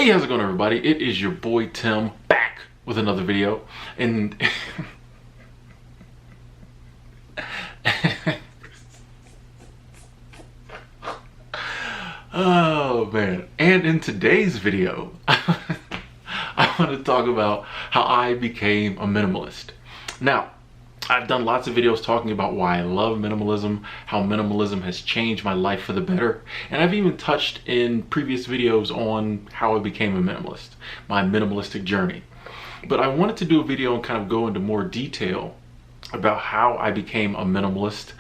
Hey, how's it going, everybody? It is your boy Tim back with another video. And oh man, and in today's video I want to talk about how I became a minimalist. Now, I've done lots of videos talking about why I love minimalism, how minimalism has changed my life for the better, and I've even touched in previous videos on how I became a minimalist, my minimalistic journey. But I wanted to do a video and kind of go into more detail about how I became a minimalist,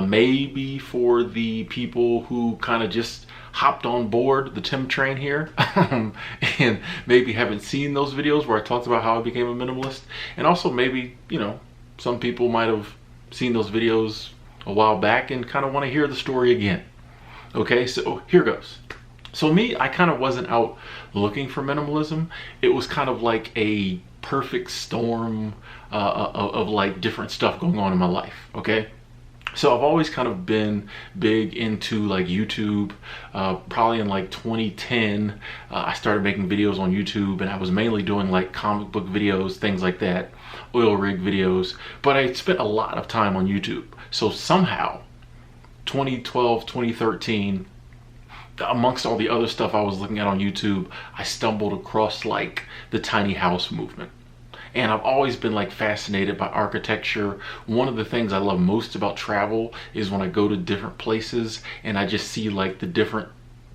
maybe for the people who kind of just hopped on board the Tim train here and maybe haven't seen those videos where I talked about how I became a minimalist, and also maybe, some people might have seen those videos a while back and kind of want to hear the story again. Okay, so here goes. So me, I kind of wasn't out looking for minimalism. It was kind of like a perfect storm of like different stuff going on in my life, okay? So I've always kind of been big into like YouTube. Probably in like 2010, I started making videos on YouTube, and I was mainly doing like comic book videos, things like that, oil rig videos, but I spent a lot of time on YouTube. So somehow, 2012, 2013, amongst all the other stuff I was looking at on YouTube, I stumbled across like the tiny house movement. And I've always been like fascinated by architecture. One of the things I love most about travel is when I go to different places and I just see like the different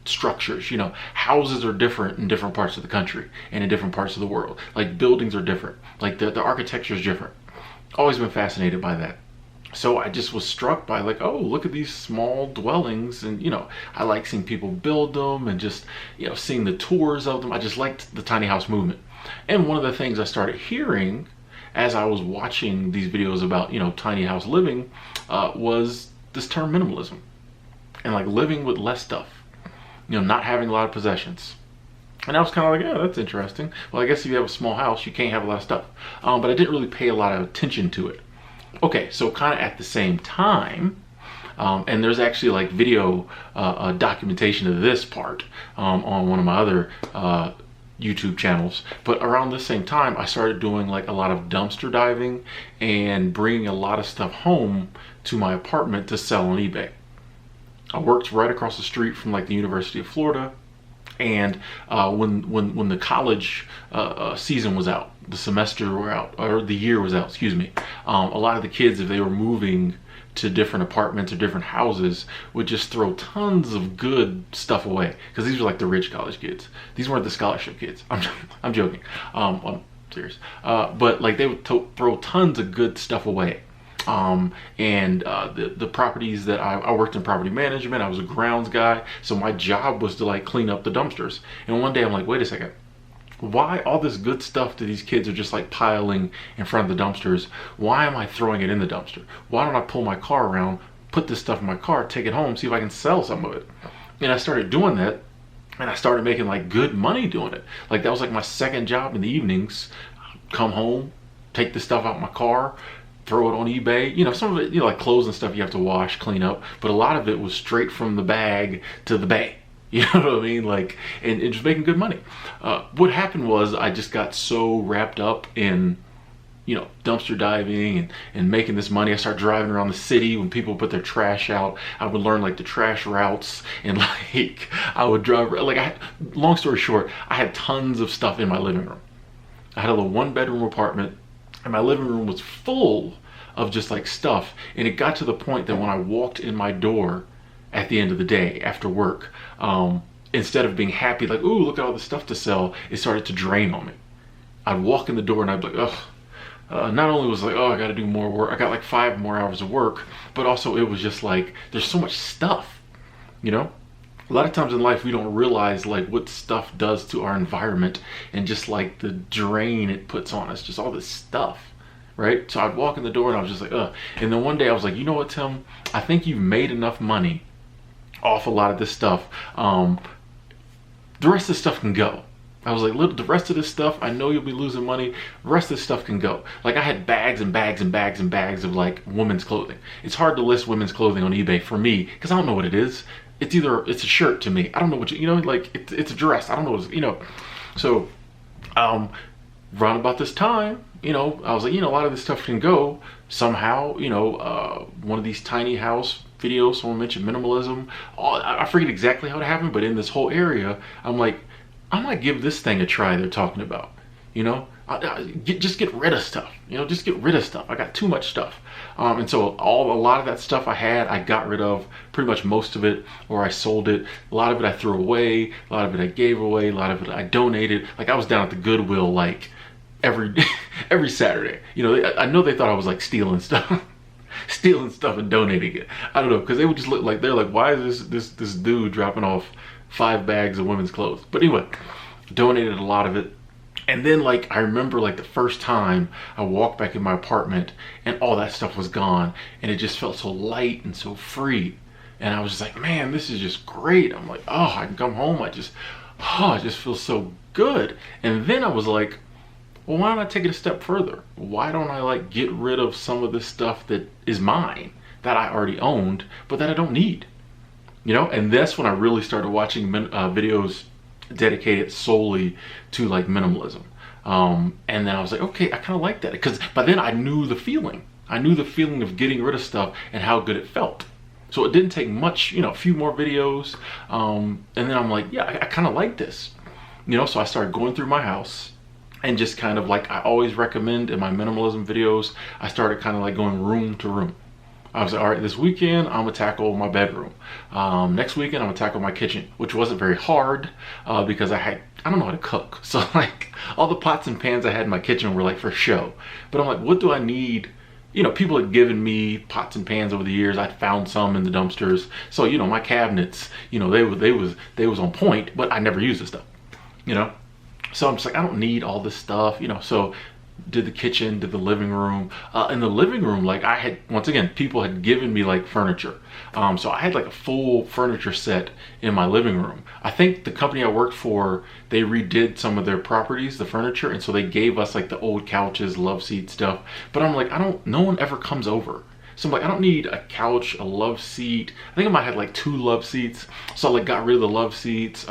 structures. Houses are different in different parts of the country and in different parts of the world. Like buildings are different. Like the architecture is different. Always been fascinated by that. So I just was struck by like, oh, look at these small dwellings. And, I like seeing people build them and just, seeing the tours of them. I just liked the tiny house movement. And one of the things I started hearing as I was watching these videos about, tiny house living, was this term minimalism, and like living with less stuff, not having a lot of possessions. And I was kind of like, yeah, that's interesting. Well, I guess if you have a small house, you can't have a lot of stuff. But I didn't really pay a lot of attention to it. Okay, so kind of at the same time, and there's actually like video documentation of this part on one of my other YouTube channels. But around the same time, I started doing like a lot of dumpster diving and bringing a lot of stuff home to my apartment to sell on eBay. I worked right across the street from like the University of Florida, and when the college season was out, the semester were out, or the year was out, excuse me, a lot of the kids, if they were moving to different apartments or different houses, would just throw tons of good stuff away, because these were like the rich college kids. These weren't the scholarship kids. I'm joking. I'm serious. But like they would throw tons of good stuff away. The properties that I worked in property management, I was a grounds guy, so my job was to like clean up the dumpsters. And one day I'm like, wait a second, why all this good stuff that these kids are just like piling in front of the dumpsters? Why am I throwing it in the dumpster? Why don't I pull my car around, put this stuff in my car, take it home, see if I can sell some of it? And I started doing that, and I started making like good money doing it. Like that was like my second job in the evenings. Come home, take the stuff out of my car, throw it on eBay. Some of it, like clothes and stuff you have to wash, clean up, but a lot of it was straight from the bag to the bay. You know what I mean? Like, and just making good money. What happened was I just got so wrapped up in, dumpster diving and making this money. I started driving around the city when people put their trash out. I would learn like the trash routes, and like I would drive, like long story short, I had tons of stuff in my living room. I had a little 1-bedroom apartment, and my living room was full of just like stuff. And it got to the point that when I walked in my door at the end of the day after work, instead of being happy, like, ooh, look at all the stuff to sell, it started to drain on me. I'd walk in the door and I'd be like, ugh. Not only was it like, oh, I got to do more work, I got like 5 more hours of work, but also it was just like, there's so much stuff, A lot of times in life we don't realize like what stuff does to our environment, and just like the drain it puts on us, just all this stuff, right? So I'd walk in the door and I was just like, ugh. And then one day I was like, you know what, Tim? I think you've made enough money off a lot of this stuff. The rest of the stuff can go. I was like, look, the rest of this stuff, I know you'll be losing money. The rest of this stuff can go. Like I had bags and bags and bags and bags of like women's clothing. It's hard to list women's clothing on eBay for me because I don't know what it is. it's a shirt to me. I don't know what you know, like it's a dress. I don't know what you know. So around about this time, you know, I was like, you know, a lot of this stuff can go somehow. You know, one of these tiny house videos, someone mentioned minimalism. I forget exactly how it happened, but in this whole area, I'm like, I might give this thing a try they're talking about. You know, just get rid of stuff. You know, just get rid of stuff. I got too much stuff. And so a lot of that stuff I had, I got rid of pretty much most of it, or I sold it. A lot of it I threw away. A lot of it I gave away. A lot of it I donated. Like I was down at the Goodwill like every Saturday. You know, I know they thought I was like stealing stuff. Stealing stuff and donating it. I don't know, because they would just look like, they're like, why is this dude dropping off 5 bags of women's clothes? But anyway, donated a lot of it. And then like I remember like the first time I walked back in my apartment and all that stuff was gone, and it just felt so light and so free. And I was just like, man, this is just great. I'm like, oh, I can come home. I just feel so good. And then I was like, well, why don't I take it a step further? Why don't I like get rid of some of this stuff that is mine, that I already owned, but that I don't need? You know, and that's when I really started watching videos dedicated solely to like minimalism. And then I was like, okay, I kind of like that, because by then I knew the feeling. I knew the feeling of getting rid of stuff and how good it felt. So it didn't take much, you know, a few more videos. And then I'm like, yeah, I kind of like this. You know, so I started going through my house and just kind of like I always recommend in my minimalism videos, I started kind of like going room to room. I was like, all right, this weekend I'm gonna tackle my bedroom. Next weekend I'm gonna tackle my kitchen, which wasn't very hard because I don't know how to cook. So like all the pots and pans I had in my kitchen were like for show. But I'm like, what do I need? You know, people had given me pots and pans over the years. I'd found some in the dumpsters. So, you know, my cabinets, you know, they was on point, but I never used this stuff, you know? So I'm just like, I don't need all this stuff, you know? So did the kitchen, did the living room. In the living room, like I had, once again, people had given me like furniture. So I had like a full furniture set in my living room. I think the company I worked for, they redid some of their properties, the furniture. And so they gave us like the old couches, love seat stuff. But I'm like, no one ever comes over. So I'm like, I don't need a couch, a love seat. I think I might have like 2 love seats. So I like got rid of the love seats.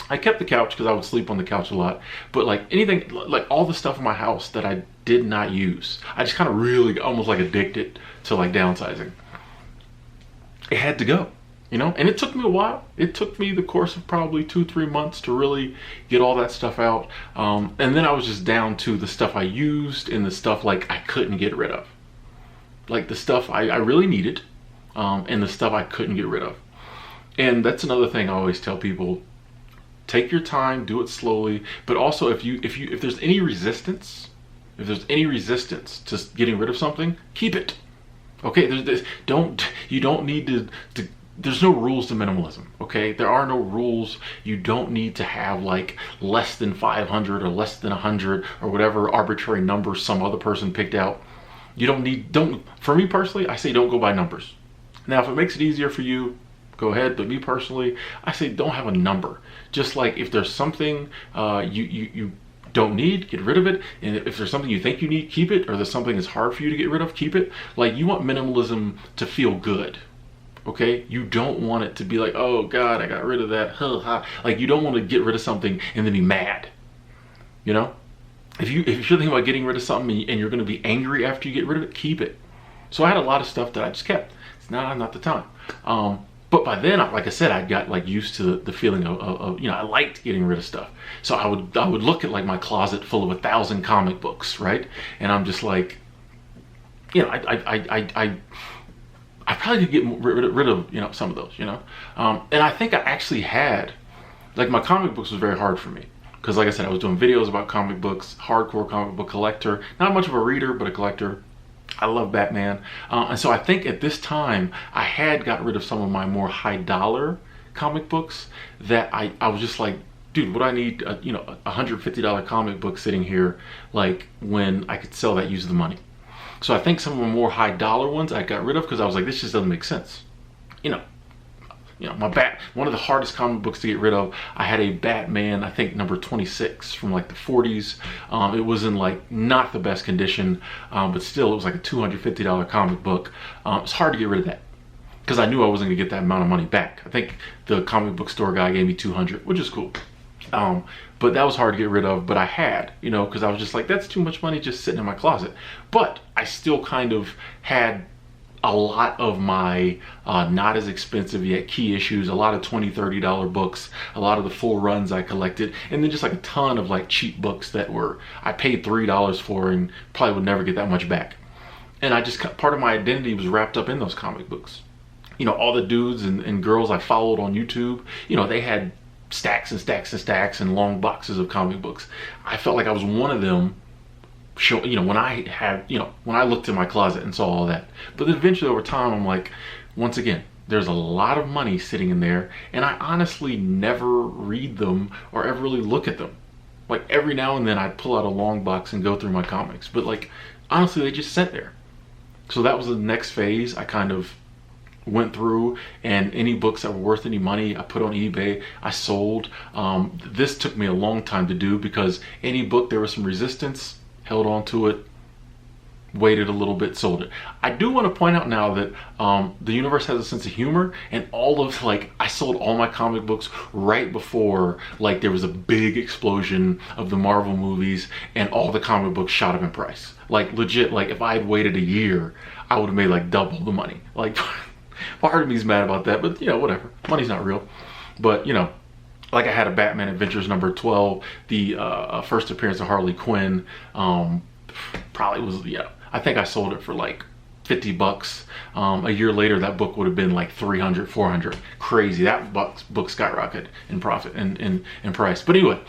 I kept the couch because I would sleep on the couch a lot, but like anything, like all the stuff in my house that I did not use, I just kind of really almost like addicted to like downsizing. It had to go, you know, and it took me a while. It took me the course of probably 2-3 months to really get all that stuff out. And then I was just down to the stuff I used and the stuff like I couldn't get rid of. Like the stuff I really needed, and the stuff I couldn't get rid of. And that's another thing I always tell people. Take your time, do it slowly, but also if there's any resistance, to getting rid of something, keep it. Okay, you don't need to there's no rules to minimalism, okay? There are no rules. You don't need to have like less than 500 or less than 100 or whatever arbitrary number some other person picked out. For me personally, I say don't go by numbers. Now, if it makes it easier for you, go ahead, but me personally, I say don't have a number. Just like if there's something you don't need, get rid of it. And if there's something you think you need, keep it. Or there's something that's hard for you to get rid of, keep it. Like you want minimalism to feel good, okay? You don't want it to be like, oh God, I got rid of that. Like you don't want to get rid of something and then be mad, you know? If you're thinking about getting rid of something and you're going to be angry after you get rid of it, keep it. So I had a lot of stuff that I just kept. It's not the time. But by then, like I said, I got like used to the feeling of you know, I liked getting rid of stuff. So I would look at like my closet full of 1,000 comic books, right? And I'm just like, you know, I probably could get rid of, you know, some of those, you know? And I think I actually had, like my comic books was very hard for me. Because like I said, I was doing videos about comic books, hardcore comic book collector, not much of a reader, but a collector. I love Batman. And so I think at this time, I had got rid of some of my more high dollar comic books that I was just like, dude, what do I need, you know, a $150 comic book sitting here, like when I could sell that, use the money. So I think some of the more high dollar ones I got rid of because I was like, this just doesn't make sense. You know, one of the hardest comic books to get rid of, I had a Batman, I think number 26 from like the 40s. It was in like not the best condition, but still it was like a $250 comic book. It's hard to get rid of that. because I knew I wasn't gonna get that amount of money back. I think the comic book store guy gave me 200, which is cool. But that was hard to get rid of, but I had, you know, because I was just like, that's too much money just sitting in my closet. But I still kind of had a lot of my not as expensive yet key issues, a lot of $20, $30 books, a lot of the full runs I collected, and then just like a ton of like cheap books that were, I paid $3 for and probably would never get that much back. And I just, part of my identity was wrapped up in those comic books. You know, all the dudes and girls I followed on YouTube, you know, they had stacks and stacks and stacks and long boxes of comic books. I felt like I was one of them, you know, when I had, you know, when I looked in my closet and saw all that. But then eventually over time, I'm like, once again, there's a lot of money sitting in there, and I honestly never read them or ever really look at them. Like every now and then I'd pull out a long box and go through my comics, but like honestly, they just sat there. So that was the next phase. I kind of went through, and any books that were worth any money I put on eBay, I sold. This took me a long time to do because any book there was some resistance, held on to it, waited a little bit, sold it. I do want to point out now that the universe has a sense of humor, and all of like, I sold all my comic books right before like there was a big explosion of the Marvel movies and all the comic books shot up in price. Like legit, like if I had waited a year, I would have made like double the money. Like part of me's mad about that, but you know, whatever. Money's not real. But you know, like I had a Batman Adventures number 12, the first appearance of Harley Quinn, probably was, yeah, I think I sold it for like 50 bucks. A year later, that book would have been like 300, 400. Crazy. That book skyrocketed in profit and in price. But anyway,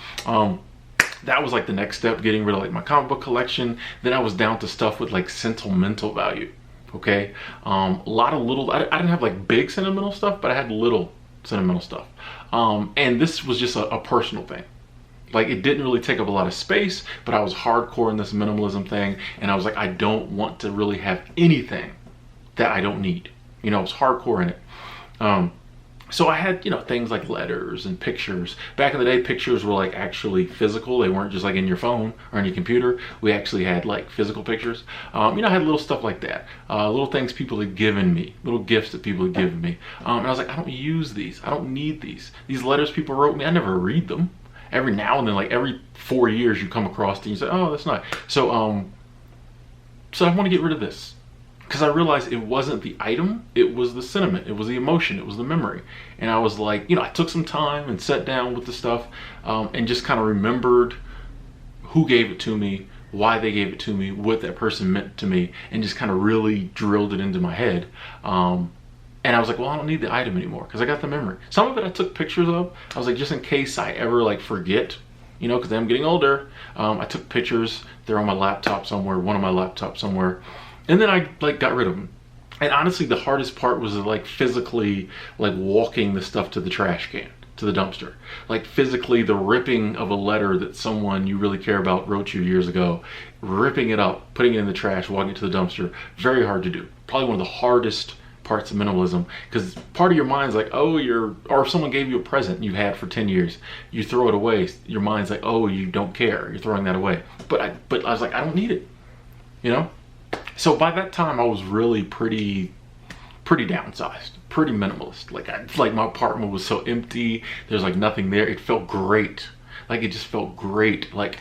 that was like the next step, getting rid of like my comic book collection. Then I was down to stuff with like sentimental value. Okay, a lot of little, I didn't have like big sentimental stuff, but I had little sentimental stuff. And this was just a personal thing. Like it didn't really take up a lot of space, but I was hardcore in this minimalism thing. And I was like, I don't want to really have anything that I don't need. You know, I was hardcore in it. So I had, you know, things like letters and pictures. Back in the day, pictures were like actually physical. They weren't just like in your phone or on your computer. We actually had like physical pictures. You know, I had little stuff like that. Little things people had given me, little gifts that people had given me. And I was like, I don't use these. I don't need these. These letters people wrote me, I never read them. Every now and then, like every 4 years you come across it and you say, oh, that's nice. So I want to get rid of this. Because I realized it wasn't the item, it was the sentiment, it was the emotion, it was the memory. And I was like, you know, I took some time and sat down with the stuff and just kind of remembered who gave it to me, why they gave it to me, what that person meant to me, and just kind of really drilled it into my head. And I was like, well, I don't need the item anymore because I got the memory. Some of it I took pictures of. I was like, just in case I ever like forget, you know, because I'm getting older. I took pictures. They're on my laptop somewhere, one of my laptops somewhere. And then I like got rid of them. And honestly, the hardest part was like physically like walking the stuff to the trash can, to the dumpster. Like physically the ripping of a letter that someone you really care about wrote you years ago, ripping it up, putting it in the trash, walking it to the dumpster. Very hard to do. Probably one of the hardest parts of minimalism, because part of your mind's like, oh, or if someone gave you a present you've had for 10 years, you throw it away. Your mind's like, oh, you don't care. You're throwing that away. But I was like, I don't need it, you know? So by that time I was really pretty downsized, pretty minimalist. Like my apartment was so empty. There's like nothing there. It felt great. Like it just felt great. Like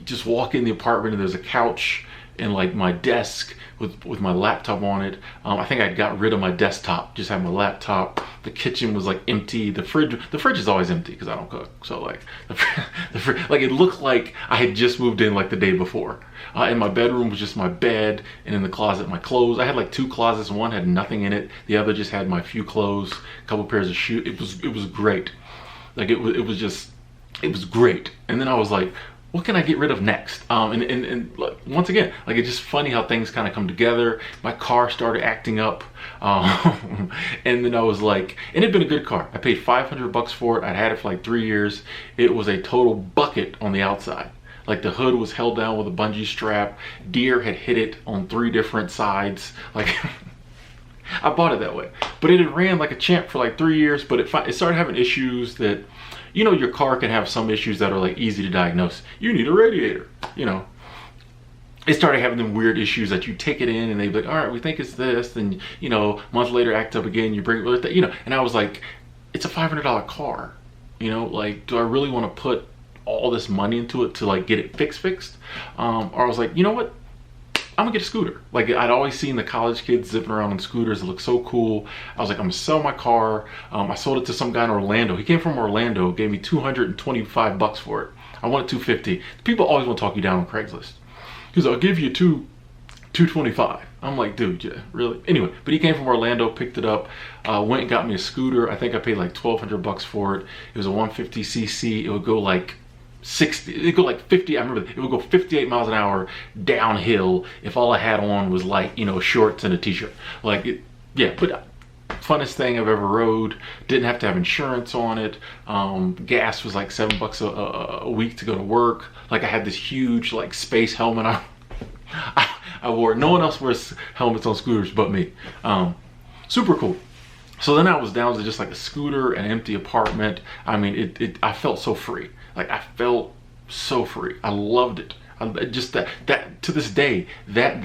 just walk in the apartment and there's a couch and like my desk with my laptop on it. I think I got rid of my desktop, just had my laptop. The kitchen was like empty. The fridge is always empty because I don't cook. So like the fridge, like it looked like I had just moved in like the day before. And my bedroom was just my bed, and in the closet my clothes. I had like 2 closets. One had nothing in it. The other just had my few clothes, a couple pairs of shoes. It was great. Like it was great. And then I was like, what can I get rid of next? And once again, like it's just funny how things kind of come together. My car started acting up, and then I was like, and it'd been a good car. I paid $500 for it. I'd had it for like 3 years. It was a total bucket on the outside. Like the hood was held down with a bungee strap. Deer had hit it on 3 different sides. Like I bought it that way, but it had ran like a champ for like 3 years. But it started having issues that, you know, your car can have some issues that are like easy to diagnose. You need a radiator, you know. they started having them weird issues that you take it in and they'd be like, all right, we think it's this. Then, you know, a month later, act up again, you bring it, you know, and I was like, it's a $500 car, you know, like, do I really want to put all this money into it to like get it fixed? Or I was like, you know what? I'm gonna get a scooter. Like, I'd always seen the college kids zipping around on scooters. It looked so cool. I was like, I'm gonna sell my car. I sold it to some guy in Orlando. He came from Orlando, gave me $225 for it. I wanted $250. People always want to talk you down on Craigslist. He goes, I'll give you $225. I'm like, dude, yeah, really? Anyway, but he came from Orlando, picked it up, went and got me a scooter. I think I paid like $1,200 for it. It was a 150cc. It would go like 60, it'd go like 50, I remember, it would go 58 miles an hour downhill if all I had on was like, you know, shorts and a t-shirt. Like, it, yeah, but funnest thing I've ever rode. Didn't have to have insurance on it. Gas was like $7 a week to go to work. Like, I had this huge like space helmet on. I wore it. No one else wears helmets on scooters but me. Super cool. So then I was down to just like a scooter, an empty apartment. I mean, I felt so free. Like, I felt so free. I loved it. Just that to this day, that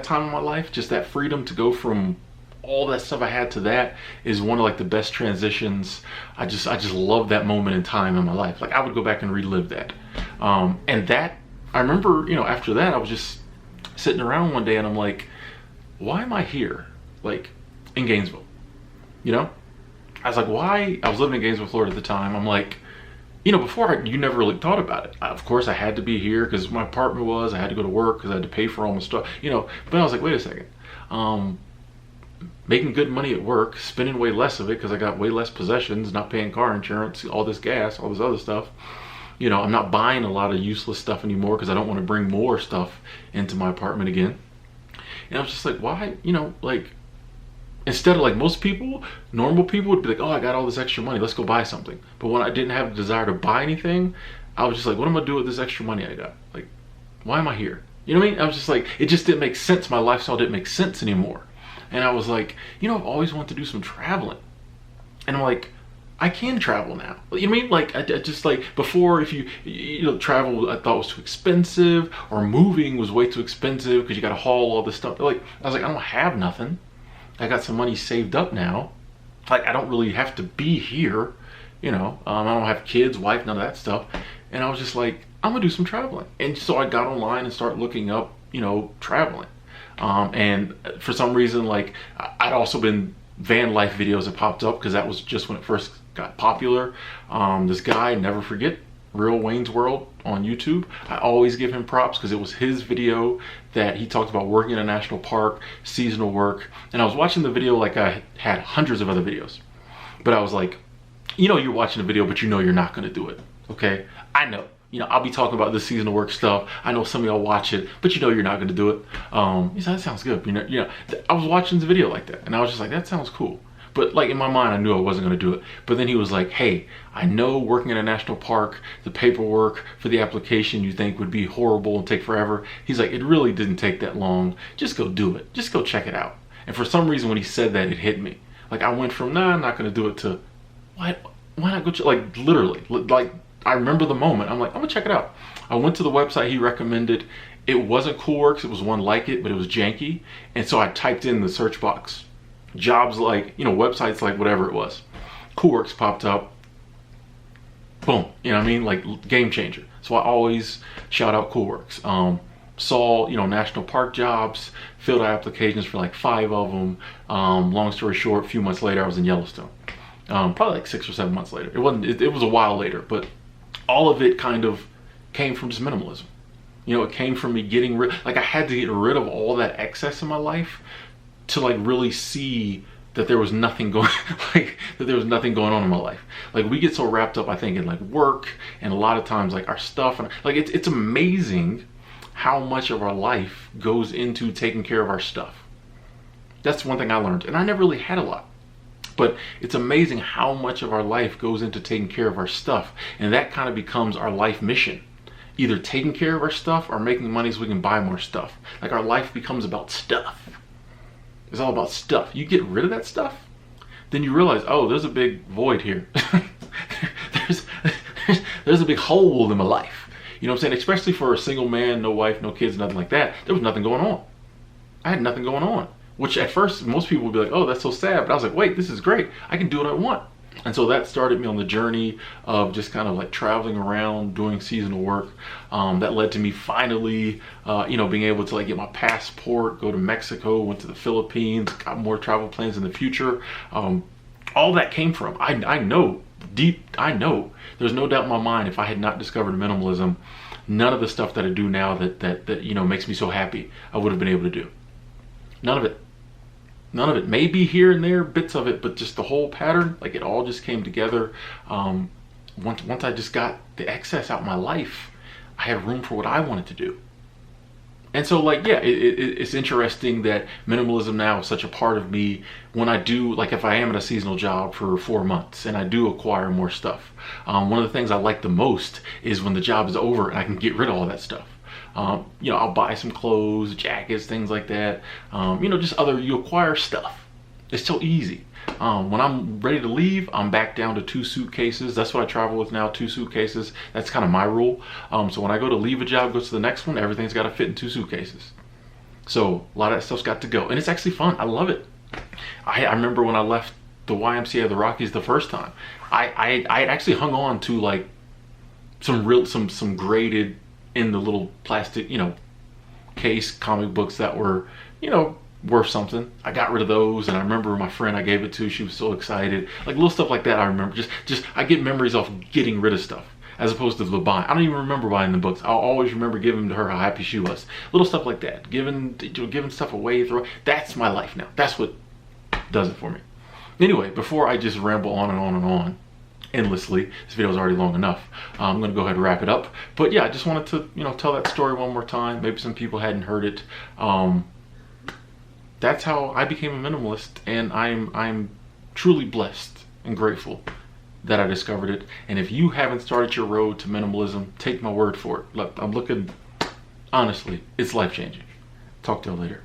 time in my life, just that freedom to go from all that stuff I had to that is one of like the best transitions. I just love that moment in time in my life. Like, I would go back and relive that. And that, I remember, you know, after that, I was just sitting around one day and I'm like, why am I here? Like, in Gainesville, you know? I was like, why? I was living in Gainesville, Florida at the time. I'm like, you know, before, you never really thought about it. Of course, I had to be here because my apartment I had to go to work because I had to pay for all my stuff, you know. But I was like, wait a second. Making good money at work, spending way less of it because I got way less possessions, not paying car insurance, all this gas, all this other stuff. You know, I'm not buying a lot of useless stuff anymore because I don't want to bring more stuff into my apartment again. And I was just like, why? You know, like, instead of like most people, normal people would be like, oh, I got all this extra money, let's go buy something. But when I didn't have the desire to buy anything, I was just like, what am I gonna do with this extra money I got? Like, why am I here? You know what I mean? I was just like, it just didn't make sense. My lifestyle didn't make sense anymore. And I was like, you know, I've always wanted to do some traveling. And I'm like, I can travel now. You know what I mean? Like, I just like, before, if you know, travel I thought was too expensive, or moving was way too expensive because you gotta haul all this stuff. Like, I was like, I don't have nothing. I got some money saved up now. Like, I don't really have to be here, you know. I don't have kids, wife, none of that stuff. And I was just like, I'm gonna do some traveling. And so I got online and started looking up, you know, traveling. And for some reason, like, I'd also been van life videos that popped up because that was just when it first got popular. This guy, never forget, Real Wayne's World on YouTube. I always give him props because it was his video that he talked about working in a national park, seasonal work. And I was watching the video like I had hundreds of other videos. But I was like, you know, you're watching a video, but you know you're not going to do it. Okay? I know. You know, I'll be talking about the seasonal work stuff. I know some of y'all watch it, but you know you're not going to do it. You said, that sounds good. You know, I was watching this video like that, and I was just like, that sounds cool. But like, in my mind, I knew I wasn't going to do it. But then he was like, hey, I know working in a national park, the paperwork for the application you think would be horrible and take forever. He's like, it really didn't take that long. Just go do it. Just go check it out. And for some reason, when he said that, it hit me. Like, I went from, nah, I'm not going to do it, to, why not go check? Like, literally, like, I remember the moment. I'm like, I'm going to check it out. I went to the website he recommended. It wasn't Coolworks. It was one like it, but it was janky. And so I typed in the search box, jobs like, you know, websites like whatever it was. Coolworks popped up. Boom. You know what I mean? Like, game changer. So I always shout out Coolworks. Saw, you know, national park jobs, filled out applications for like 5 of them. Long story short, a few months later, I was in Yellowstone. Probably like 6 or 7 months later. It was a while later, but all of it kind of came from just minimalism. You know, it came from me getting rid, like, I had to get rid of all that excess in my life to like really see that there was nothing going, like, that there was nothing going on in my life. Like, we get so wrapped up, I think, in like work, and a lot of times like our stuff, and like, it's amazing how much of our life goes into taking care of our stuff. That's one thing I learned, and I never really had a lot. But it's amazing how much of our life goes into taking care of our stuff. And that kind of becomes our life mission. Either taking care of our stuff or making money so we can buy more stuff. Like, our life becomes about stuff. It's all about stuff. You get rid of that stuff, then you realize, oh, there's a big void here. there's a big hole in my life. You know what I'm saying? Especially for a single man, no wife, no kids, nothing like that. There was nothing going on. I had nothing going on. Which at first, most people would be like, oh, that's so sad. But I was like, wait, this is great. I can do what I want. And so that started me on the journey of just kind of like traveling around, doing seasonal work. That led to me finally, being able to like get my passport, go to Mexico, went to the Philippines, got more travel plans in the future. All that came from, I know, there's no doubt in my mind, if I had not discovered minimalism, none of the stuff that I do now that makes me so happy, I would have been able to do. None of it. None of it. Maybe here and there, bits of it, but just the whole pattern, like it all just came together. Once I just got the excess out of my life, I had room for what I wanted to do. And so like, yeah, it's interesting that minimalism now is such a part of me when I do, like if I am at a seasonal job for 4 months and I do acquire more stuff. One of the things I like the most is when the job is over and I can get rid of all that stuff. I'll buy some clothes, jackets, things like that. You acquire stuff. It's so easy. When I'm ready to leave, I'm back down to 2 suitcases. That's what I travel with now, 2 suitcases. That's kind of my rule. So when I go to leave a job, go to the next one, everything's got to fit in 2 suitcases. So a lot of that stuff's got to go. And it's actually fun. I love it. I remember when I left the YMCA of the Rockies the first time, I had actually hung on to like some graded in the little plastic, case comic books that were, worth something. I got rid of those, and I remember my friend I gave it to, she was so excited. Like little stuff like that I remember. Just I get memories off getting rid of stuff as opposed to the buying. I don't even remember buying the books. I'll always remember giving to her how happy she was. Little stuff like that. Giving stuff away, that's my life now. That's what does it for me. Anyway, before I just ramble on and on and on endlessly, this video is already long enough. I'm gonna go ahead and wrap it up. But yeah, I just wanted to tell that story one more time. Maybe some people hadn't heard it. That's how I became a minimalist, and I'm truly blessed and grateful that I discovered it. And if you haven't started your road to minimalism, take my word for it. Look, I'm looking, honestly, it's life-changing. Talk to you later.